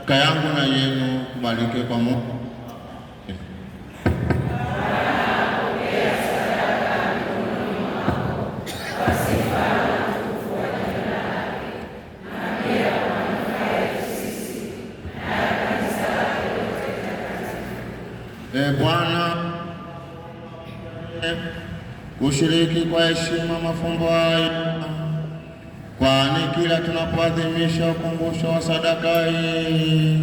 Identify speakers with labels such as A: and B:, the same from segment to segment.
A: Sadaka yangu na yenu kubalike kwa Mungu. Bwana, kushiriki kwa heshima mafumbo haya, kwani kila tunapoadhimisha ukumbusho wa sadaka hii,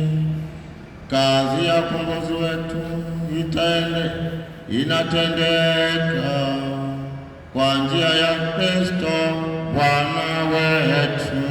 A: kazi ya ukombozi wetu inatendeka kwa njia ya Kristo Bwana wetu.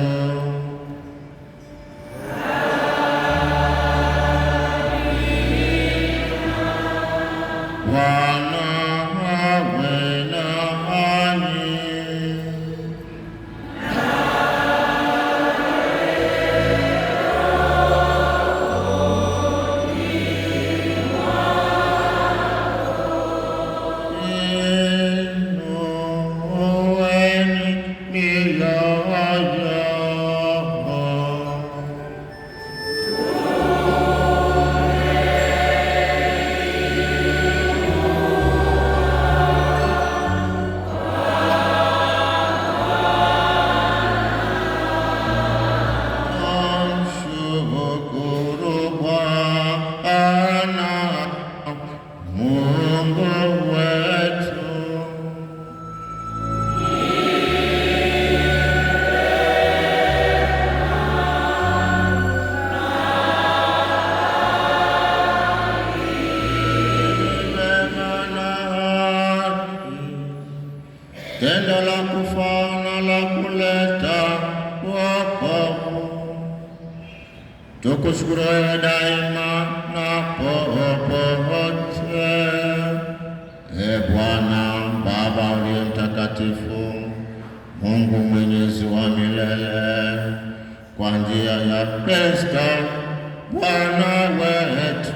A: Tendo la kufana la kuleta wokovu, tukushukuru daima na popote. Bwana Baba uliye mtakatifu, Mungu mwenyezi wa milele, kwa njia ya Kristo Bwana wetu,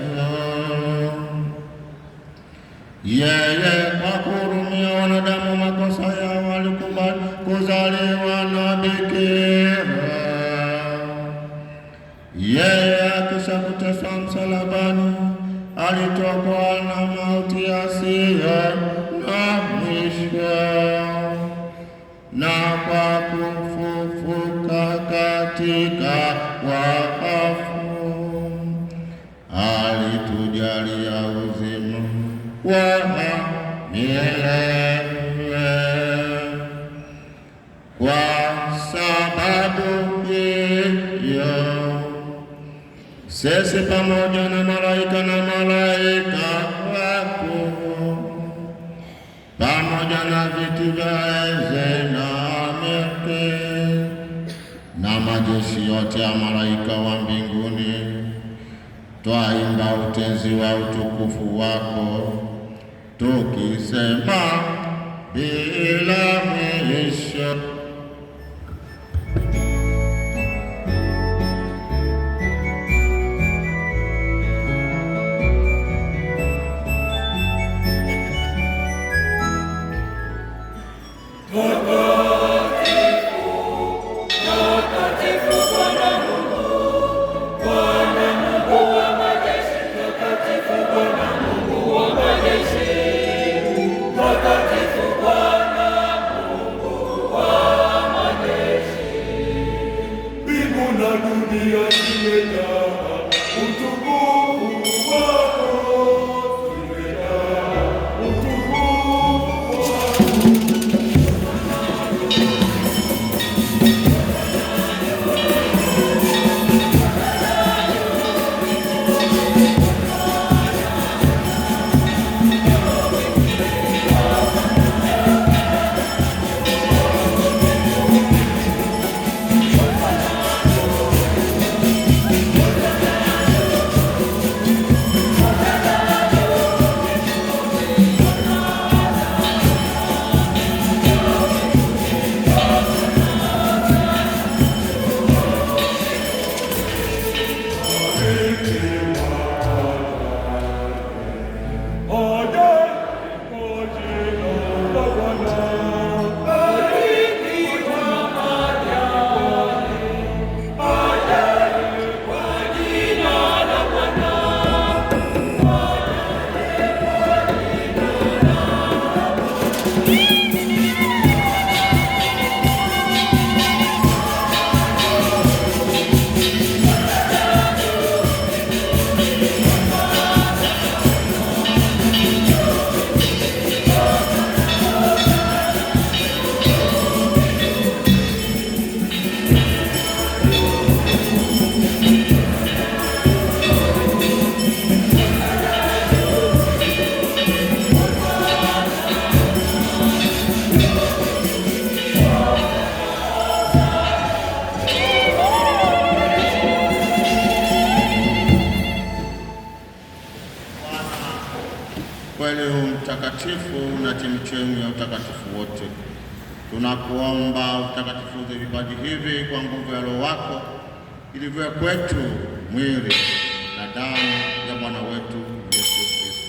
A: yeye kwa kuhurumia wanadamu makosa yao alikubali kuzaliwa na bikira. Yeye akisha kuteswa msalabani alitokoa na mauti yasiyo na mwisho, na kwa kufufuka katika wafu alitujalia uzima wa milele. Kwa sababu hiyo sisi pamoja na malaika wakuu pamoja na viti vya enzi na milki na majeshi yote ya malaika wa mbinguni, twaimba utenzi wa utukufu wako tukisema bila mwisho. kweli huu mtakatifu na chemchemi ya utakatifu wote. Tunakuomba utakatifuze vipaji hivi kwa nguvu ya Roho wako, ili viwe kwetu mwili na damu ya Bwana wetu Yesu Kristo.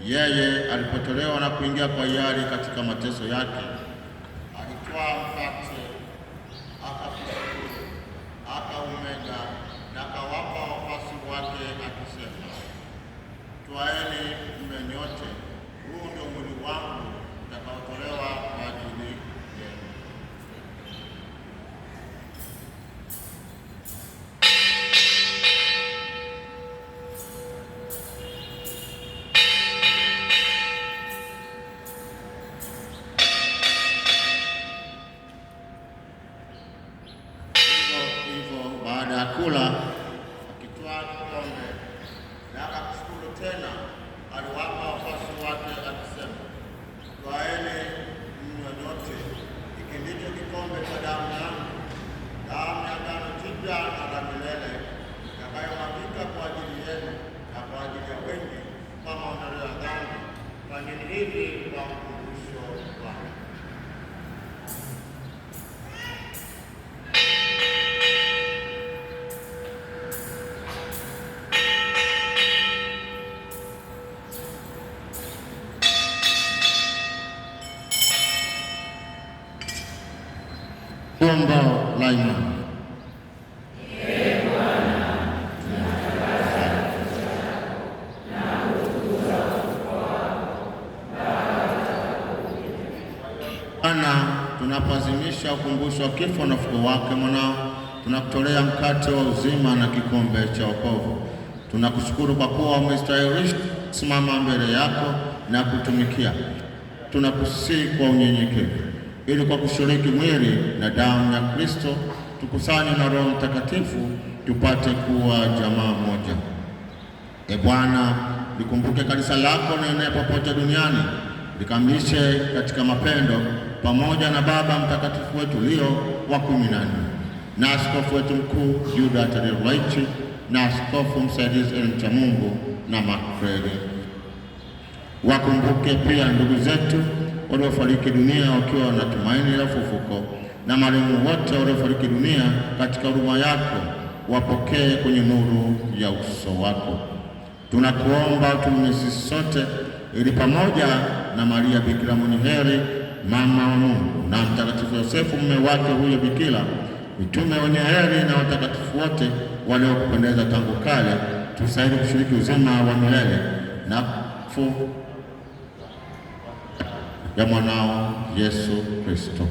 A: Yeye alipotolewa na kuingia kwa hiari katika mateso yake, alitwaa mkate, akakushukuru, akaumega na akawapa wafuasi wake akisema, twaeni mle nyote, huu ndio mwili wangu utakaotolewa kwa ajili yenu. Baada ya kula, akitwaa kikombe na akakushukuru tena, aliwapa wafuasi wake akisema, twaeni mnywe nyote, hiki ndicho kikombe cha damu yangu, damu ya agano jipya na la milele, itakayomwagika kwa ajili yenu na kwa ajili ya wengi kwa maondoleo ya dhambi. Fanyeni hivi kwa ukumbusho wangu. Omba la imani. Bwana, tunapoadhimisha ukumbusho wa kifo na ufufuko wake mwanao, tunakutolea mkate wa uzima na kikombe cha wokovu. Tunakushukuru kwa kuwa umestahili simama mbele yako na kutumikia. Tunakusihi kwa unyenyekevu, ili kwa kushiriki mwili na damu ya Kristo tukusanywe na Roho Mtakatifu tupate kuwa jamaa moja. E Bwana, likumbuke kanisa lako lienee popote duniani, likamilishe katika mapendo, pamoja na Baba Mtakatifu wetu Leo wa 14 na askofu wetu mkuu Juda Taderuwaichi na askofu msaidizi Ellen Mungu na Makreli. Wakumbuke pia ndugu zetu waliofariki dunia wakiwa na tumaini la ufufuko, na marehemu wote waliofariki dunia katika huruma yako, wapokee kwenye nuru ya uso wako. Tunakuomba utuhurumie sisi sote, ili pamoja na Maria Bikira mwenye heri, mama wa Mungu, na Mtakatifu Yosefu mume wake huyo bikira, mitume wenye heri na watakatifu wote waliokupendeza tangu kale, tusaidie kushiriki uzima wa milele na kufu ya mwanao Yesu Kristo.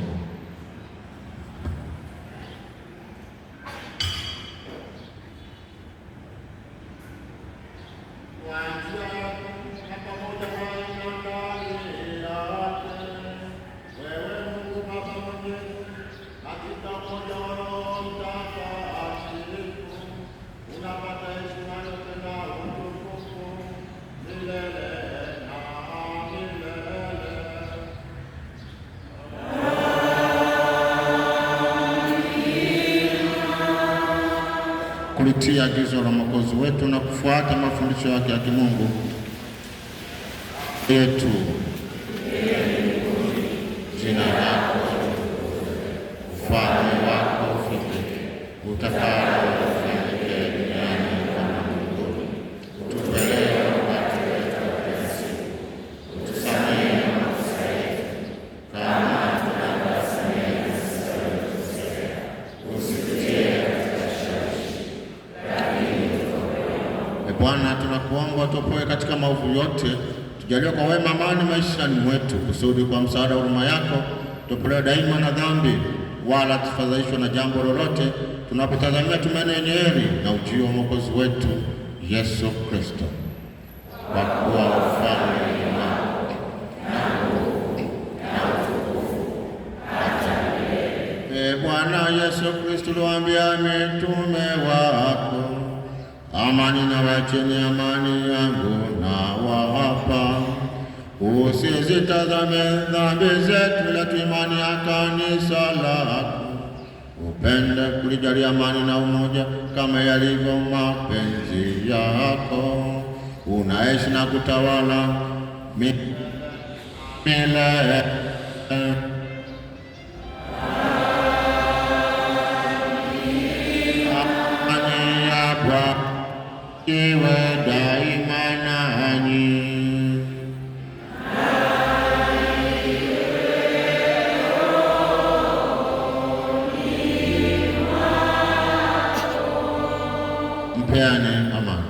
A: Kulitii agizo la Mwokozi wetu na kufuata mafundisho yake ya kimungu yetu. Jina lako ufalme wako ufike, utakalo ufanyike duniani kama mbinguni. Utupe leo mkate wetu wa kila siku, utusamehe makosa yetu kama tunavyowasamehe sisi waliokosea, usitutie katika shawishi. Bwana, tunakuomba tuopoe katika maovu yote, tujalie kwa wema amani maishani mwetu, kusudi kwa msaada wa huruma yako tuopolewe daima na dhambi, wala tufadhaishwe na jambo lolote, tunapotazamia tumaini yenye heri na ujio wa Mwokozi wetu Yesu Kristo. Kwa kuwa ufalme wako na nguvu na utukufu hata milele. Bwana Yesu Kristo, uliwaambia mitume wako, amani na wacheni, amani yangu na wawapa. Usizitazame dhambi zetu, ila imani ya kanisa lako. Upende kulijalia amani na umoja, kama yalivyo mapenzi yako. Unaishi na kutawala milele. Amani ya Bwana iwe daima nanyi. Mpeane amani.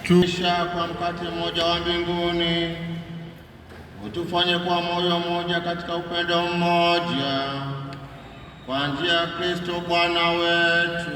A: Tuisha kwa mkate mmoja wa mbinguni, utufanye kwa moyo mmoja katika upendo mmoja, kwa njia ya Kristo Bwana wetu.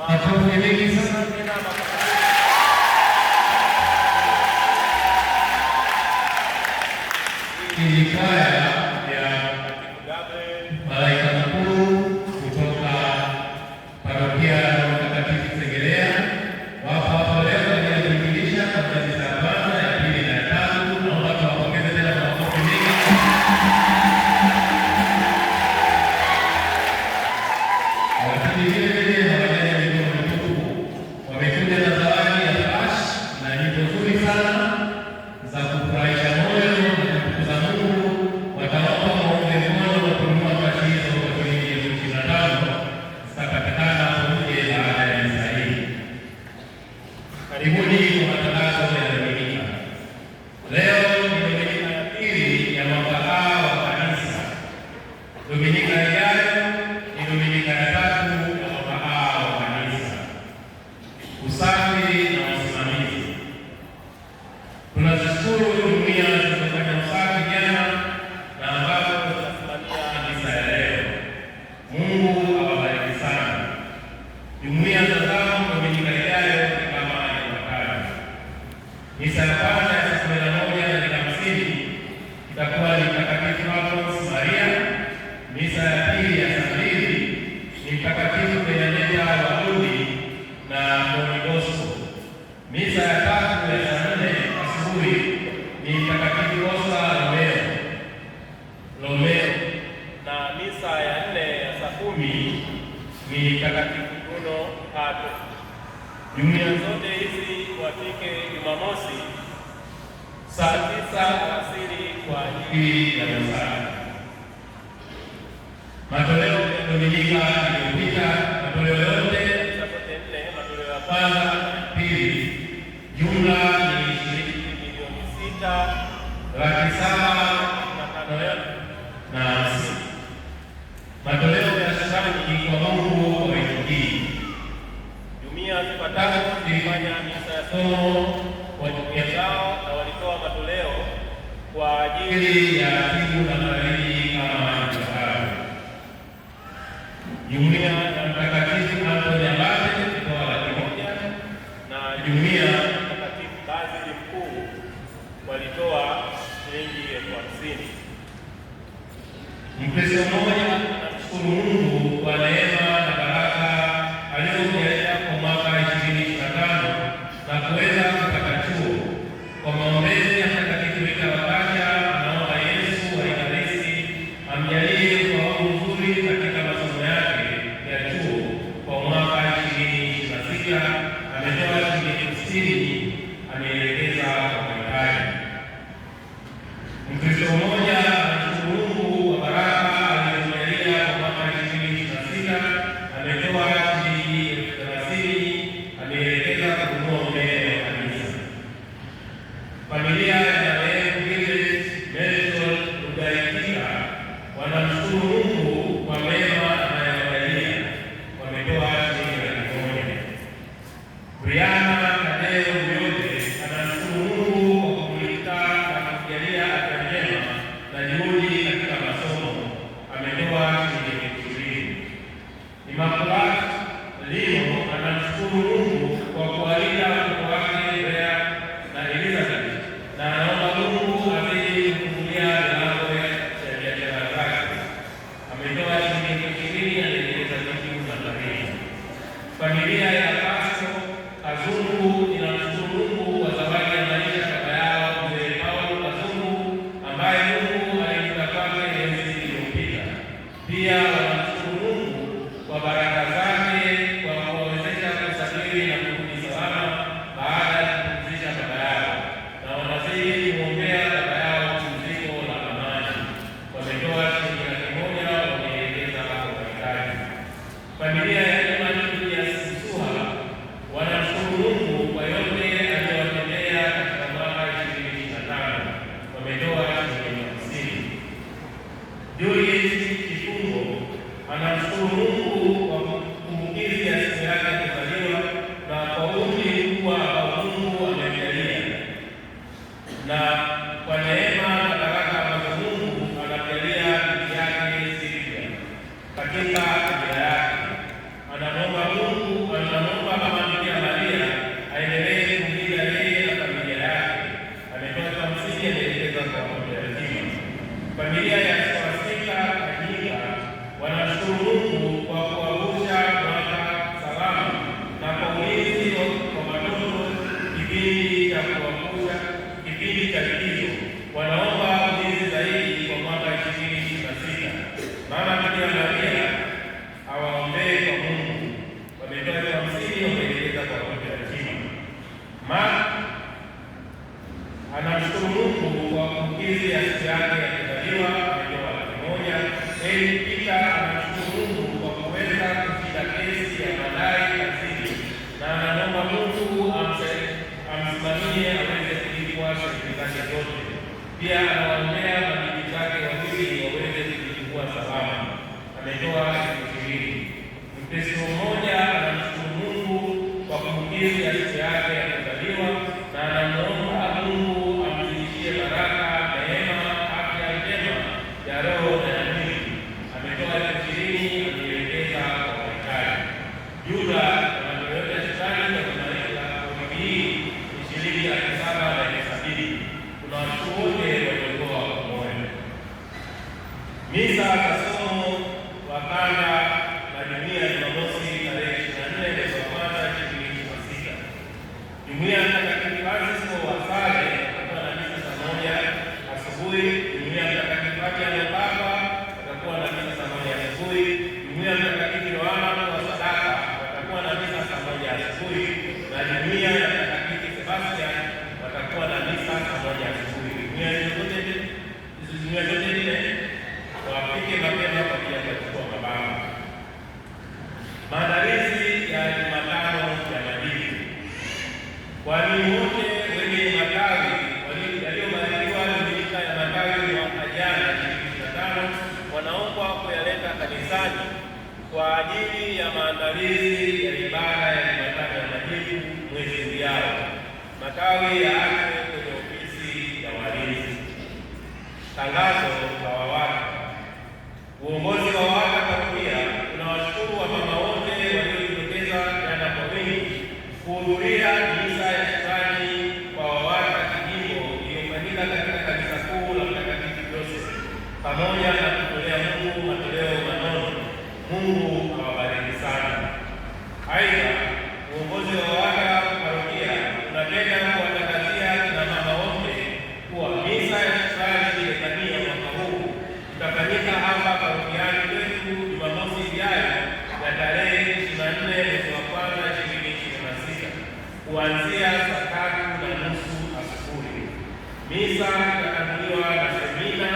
B: Makofi mengi sana. Hii kwaya ya Malaika Mkuu kutoka parokia ya Mtakatifu Segerea wapo hapa leo kujitambulisha kwa kanisa ya kwanza, ya pili na ya tatu. Naomba tuwapongeze tena makofi mengi. Lakini vile vile hawajaja mikono mitupu, wamekuja na zawadi ya flash na nyimbo nzuri sana za kufurahisha moyo na kutukuza Mungu. Wataomba maombi mkono na kununua flash hizo kwa shilingi 25 zitapatikana nje baada ya misa hii. Karibuni kwa matangazo ya Dominika. Leo ni Dominika ya pili ya mwaka A wa kanisa. Dominika ijayo ni Dominika ya tatu ya mwaka A wa kanisa. Usafi na usimamizi. Tunashukuru jumuiya zilizofanya usafi jana na ambazo tutasimamia misa ya leo. Mungu awabariki sana. Jumuiya za zamu Dominika ijayo ni kama ifuatavyo. Misa ya kwanza ya saa 11:50 itakuwa ni Mtakatifu Alfonsi Maria. Misa ya pili ya saa 2 ni Mtakatifu Benedetta wa Lodi na Don Bosco. Misa ya tatu ya saa 4 asubuhi ni Mtakatifu Oscar Romeo, na misa ya 4 ya saa 10 ni Mtakatifu Bruno Pato. Jumuiya zote hizi wafike Jumamosi saa 9 alasiri kwa ajili ya misa. Matoleo ya Dominika iliyopita, matoleo yote zote 4, matoleo ya kwanza, pili, jumla ni shilingi milioni 6,755,050. Matoleo ya shukrani kwa Mungu kwa wiki hii. Jumuiya zifuatazo zilifanya misa ya somo kwa jumuiya zao na walitoa matoleo kwa ajili ya timu na maradhi kama ifuatavyo. Jumuiya ya Mtakatifu Antoni Abate ilitoa 100,000 na jumuiya ya Mtakatifu Bazili Mkuu walitoa shilingi 50,000. Mkristo mmoja anamshukuru Mungu kwa neema na baraka alizojalia kwa mwaka 2025 na kuweza kupata chuo. Kwa maombezi ya Mtakatifu Rita wa Kasha, anaomba Yesu wa Ekaristi amjalie ufaulu mzuri katika masomo yake ya chuo kwa mwaka 2026. Ametoa shilingi 60,000, ameelekeza kwa mahitaji. Mkristo mmoja anashukuru Mungu kwa baraka alizojalia kwa mwaka 2026. Ametoa shilingi 30,000, ameelekeza kununua umeme wa kanisa. Familia ya Melson Ugaitika wanamshukuru Mungu kwa mema anayowajalia, wametoa shilingi 100,000. Briana Kadeo Myote anamshukuru Mungu kwa kumulika na kujalia afya njema na juhudi katika masomo, ametoa shilingi 20,000. Immaculate Limo anamshukuru Mungu kwa kuwalinda watoto wake Bea na Elizabeth na anaomba Mungu azidi kufungulia milango ya biashara zake, ametoa shilingi 20,000, anaelekeza kitu na tarehe. Familia ya Castro Kazungu inamshukuru Mungu kwa zawadi ya maisha baba yao Mzee Paulo Kazungu ambaye Mungu alimpa kwake miezi iliyopita. Pia wanamshukuru Mungu kwa baraka zake kwa kuwawezesha kusafiri na kurudi salama baada ya kupumzisha baba yao, na wanazidi kumwombea baba yao pumziko la amani. Wametoa shilingi 100,000, wameelekeza kwa mahitaji. Familia ya Imani ya Sisuha wanamshukuru Mungu kwa yote Pia anawaombea mabinti zake wawili waweze kujifungua salama. Ametoa 20,000. Mkristo mmoja anamshukuru Mungu kwa kumkiri siku yake ya kuzaliwa na anamuomba Mungu amzidishie baraka, neema, afya njema ya roho na ya mwili. Ametoa 20,000 akielekeza kwa mahitaji. Jumla anayoyote shukrani za kumaliza wiki hii ni shilingi 770. Tunawashukuru wote waliotoa moyo. Misa za somo la kanda la jumuiya Jumamosi tarehe 24 mwezi wa kwanza 2026. Jumuiya Mtakatifu Francis wa Sale atakuwa na misa saa 1 asubuhi. Jumuiya Mtakatifu Fabian wa Papa atakuwa na misa saa 1 asubuhi. Jumuiya Mtakatifu Yohana wa Sadaka watakuwa na misa saa 1 asubuhi, na jumuiya ya Mtakatifu Sebastian watakuwa na misa saa 1 asubuhi. Jumuiya zote nne wafike mapema kwa ajili ya kuchukua mabango. Maandalizi ya Jumatano ya Majivu. Walimu wote wenye matawi yaliyobarikiwa Dominika ya matawi mwaka jana 2025 wanaombwa kuyaleta kanisani kwa ajili ya maandalizi ya ibada ya Jumatano ya Majivu mwezi ujao. Matawi yaachwe kwenye ofisi ya walinzi. Tangazo la WAWATA. Uongozi wa WAWATA parokia unawashukuru wamama wote waliojitokeza jana kwa wingi kuhudhuria misa ya shukrani kwa WAWATA kijimbo iliyofanyika katika kanisa kuu la Mtakatifu Joseph, pamoja na kutolea Mungu matoleo manono. Mungu awabariki sana. Aidha, uongozi wa WAWATA parokia unapenda kuwatangazia kina mama wote kuwa misa ya shukrani iliyofanyika mwaka huu itafanyika hapa parokiani kwetu Jumamosi ijayo ya tarehe 24 mwezi wa kwanza 2026 kuanzia saa 3:30 asubuhi. Misa itatanguliwa na semina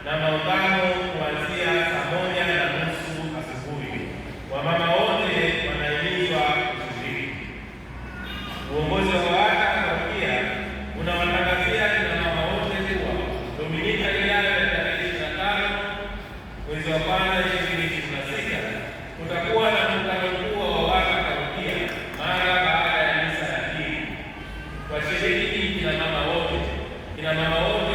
B: na maungano kuanzia saa 1:30 asubuhi. Wamama wote wanahimizwa kushiriki. Uongozi wa WAWATA parokia unawatangazia kina mama wote kuwa Dominika ijayo ya tarehe 25 mwezi wa kwanza 2026 kutakuwa na mkutano mkuu wa WAWATA parokia mara baada ya misa ya pili. Washiriki kina mama wote wanaomba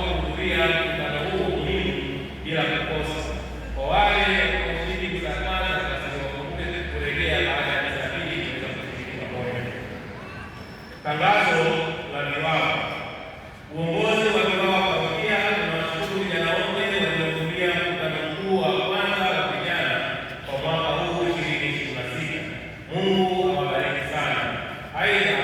B: kuhudhuria mkutano huu muhimu bila kukosa. Kwa wale wanaoshiriki misa ya kwanza, basi wakumbuke kurejea baada ya misa ya pili kuweza kushiriki pamoja. Tangazo la viwao. Uongozi wa viwao parokia unawashukuru vijana wote waliohudhuria mkutano mkuu wa kwanza wa vijana kwa mwaka huu 2026. Mungu awabariki sana. Aidha,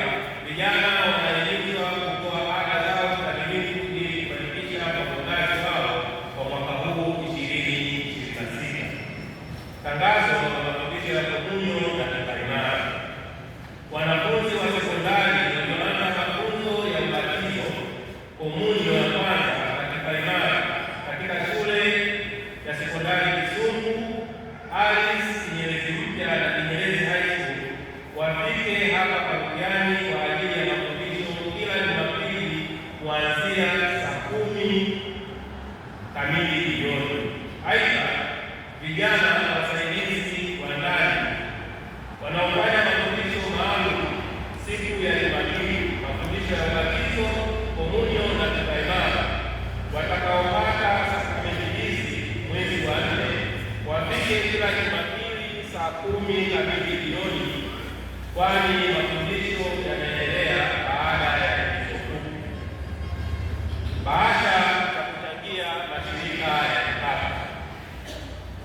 B: vijana wanahimizwa kutoa ada zao kikamilifu ili kufanikisha mafungaji wao kwa mwaka huu 2026. Tangazo la mafundisho ya komunyo na kipaimara. Wanafunzi wa sekondari walioanza mafunzo ya ubatizo komunyo ya kwanza na kipaimara katika shule ya sekondari Kisumu, Alice Kinyerezi Mpya na Kinyerezi High School wafike hapa parokiani kwa ajili ya mafundisho kila Jumapili kuanzia saa 10 kamili jioni. Aidha, vijana na wasaidizi wa ndani wanaofanya mafundisho maalum siku ya Jumapili, mafundisho ya ubatizo, komunyo na kipaimara, watakaopata sakramenti hizi mwezi wa 4 wafike kila Jumapili saa 10 kamili jioni, kwani mafundisho yanaendelea baada ya likizo kuu. Bahasha za kuchangia mashirika ya kipapa.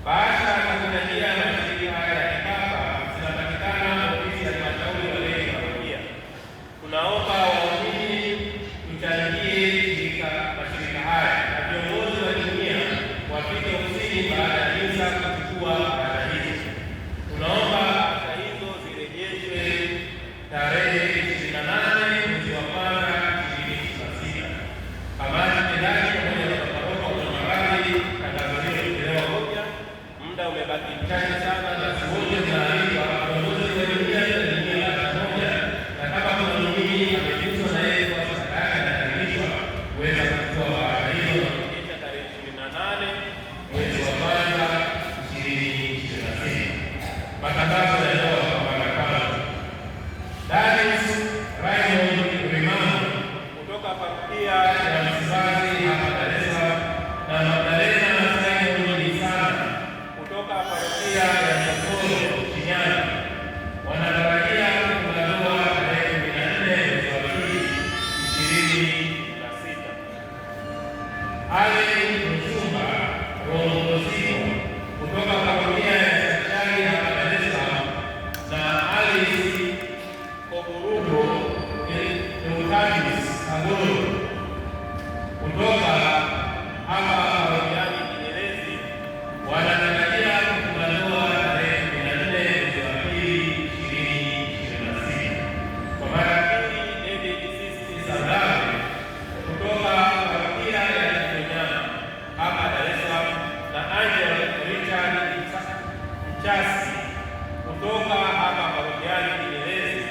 B: Bahasha za kuchangia mashirika ya kipapa zinapatikana ofisi ya halmashauri ya walei parokia. Tunaomba waumini tuchangie mashirika haya na viongozi wa jumuiya wafike ofisini baada ya misa kuchukua bahasha hizi. Tunaomba bahasha hizo zirejeshwe tarehe 28 mwezi wa kwanza 2026. Kamati kutoka hapa parokiani Kinyerezi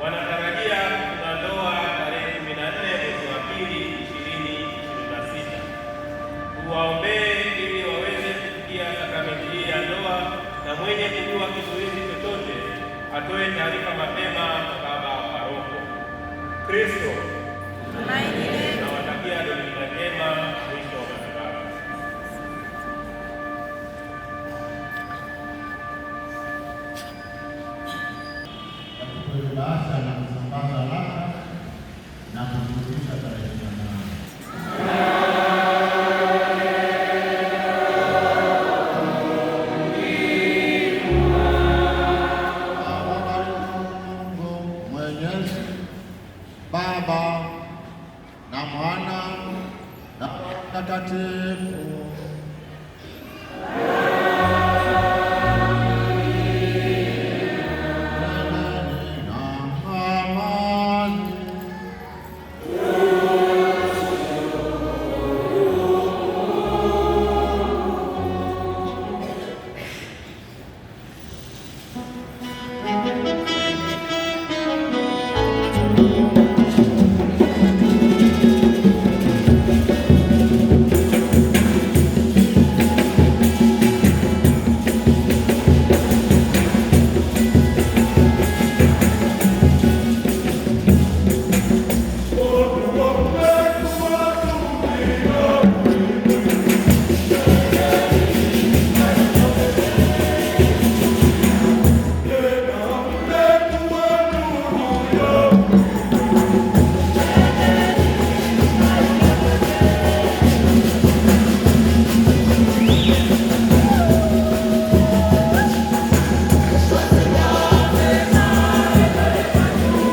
B: wanatarajia kufunga ndoa tarehe 14 mwezi wa pili 2026. Tuwaombee ili waweze kufikia sakramenti hii ya ndoa, na mwenye kujua kizuizi chochote atoe taarifa mapema kwa baba paroko. Kristo nawatakia Dominika njema, mwisho wa matibabu.
A: Bahasha na kusambaza haraka na kurudisha tarehe 8. Mwenyezi Baba na Mwana na Roho Mtakatifu.